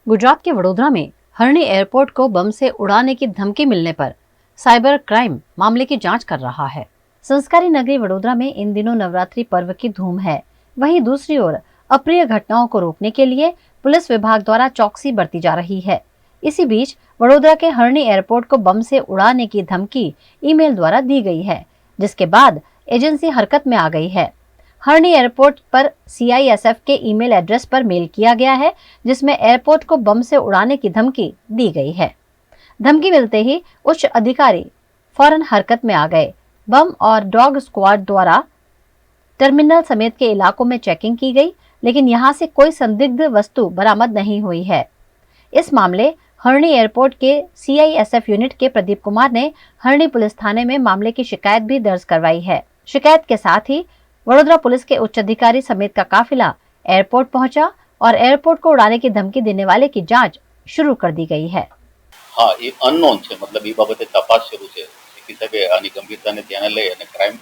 गुजरात के वडोदरा में हरणी एयरपोर्ट को बम से उड़ाने की धमकी मिलने पर साइबर क्राइम मामले की जांच कर रहा है। संस्कारी नगरी वडोदरा में इन दिनों नवरात्रि पर्व की धूम है। वहीं दूसरी ओर अप्रिय घटनाओं को रोकने के लिए पुलिस विभाग द्वारा चौकसी बरती जा रही है। इसी बीच वडोदरा के हरणी एयरपोर्ट को बम से उड़ाने की धमकी ईमेल द्वारा दी गई है, जिसके बाद एजेंसी हरकत में आ गई है। हरणी एयरपोर्ट पर सीआईएसएफ के ईमेल एड्रेस पर मेल किया गया है, जिसमें एयरपोर्ट को बम से उड़ाने की धमकी दी गई है। धमकी मिलते ही उच्च अधिकारी फौरन हरकत में आ गए। बम और डॉग स्क्वाड द्वारा टर्मिनल समेत के इलाकों में चेकिंग की गई, लेकिन यहां से कोई संदिग्ध वस्तु बरामद नहीं हुई है। इस मामले हरणी एयरपोर्ट के सीआईएसएफ यूनिट के प्रदीप कुमार ने हरणी पुलिस थाने में मामले की शिकायत भी दर्ज करवाई है। शिकायत के साथ ही वडोदरा पुलिस के उच्च अधिकारी समेत का काफिला एयरपोर्ट पहुंचा और एयरपोर्ट को उड़ाने की धमकी देने वाले की जांच शुरू कर दी गई है। हाँ, ये अननोन है, मतलब ये बाबते तपास शुरू है। हिसाबे आनी गंभीरताने ध्याने लई अने क्राइम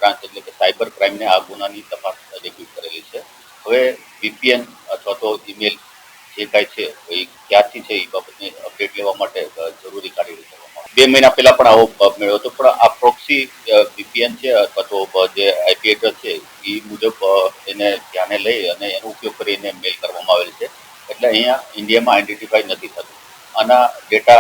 ब्रांच એટલે કે સાયબર ક્રાઇમને આ ગુનાની તપાસ એક્ઝિક્યુટ કરેલી છે। હવે વીપીએન અથવા તો ઈમેલ જે કાંઈ છે એ ક્યાંથી છે એ બાબતની અપડેટ લેવા માટે જરૂરી કાર્યવાહી કરવામાં આવે। 2 મહિના પહેલા પણ આવો મેળવ્યો હતો, પણ આ પ્રોક્સી વીપીએન છે અથવા તો જે આઈપી એડ્રેસ છે એ મુજબ એને ધ્યાને લઈ અને એનો ઉપયોગ કરીને મેલ કરવામાં આવેલ છે, એટલે અહીંયા ઇન્ડિયામાં આઈડેન્ટિફાઈ નથી થતું। આના ડેટા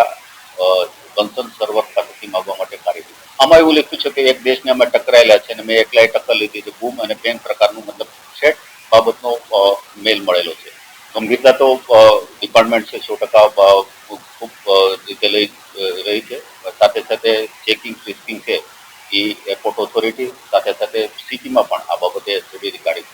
કન્સર્ન સર્વર પાસેથી માંગવા માટે કાર્યવાહી આમાં એવું લખ્યું છે કે એક દેશને અમે ટકરાયેલા છે અને મેં એકલાએ ટક્કર લીધી છે, બૂમ અને બેંક પ્રકારનું મતલબ થ્રેટ બાબતનો મેલ મળેલો છે। ગંભીરતા તો ડિપાર્ટમેન્ટ છે 100% ખૂબ રીતે લઈ રહી છે। સાથે સાથે ચેકિંગ ફ્રિસ્કિંગ છે એ એરપોર્ટ ઓથોરિટી સાથે સાથે સિટીમાં પણ આ બાબતે જરૂરી કાર્ય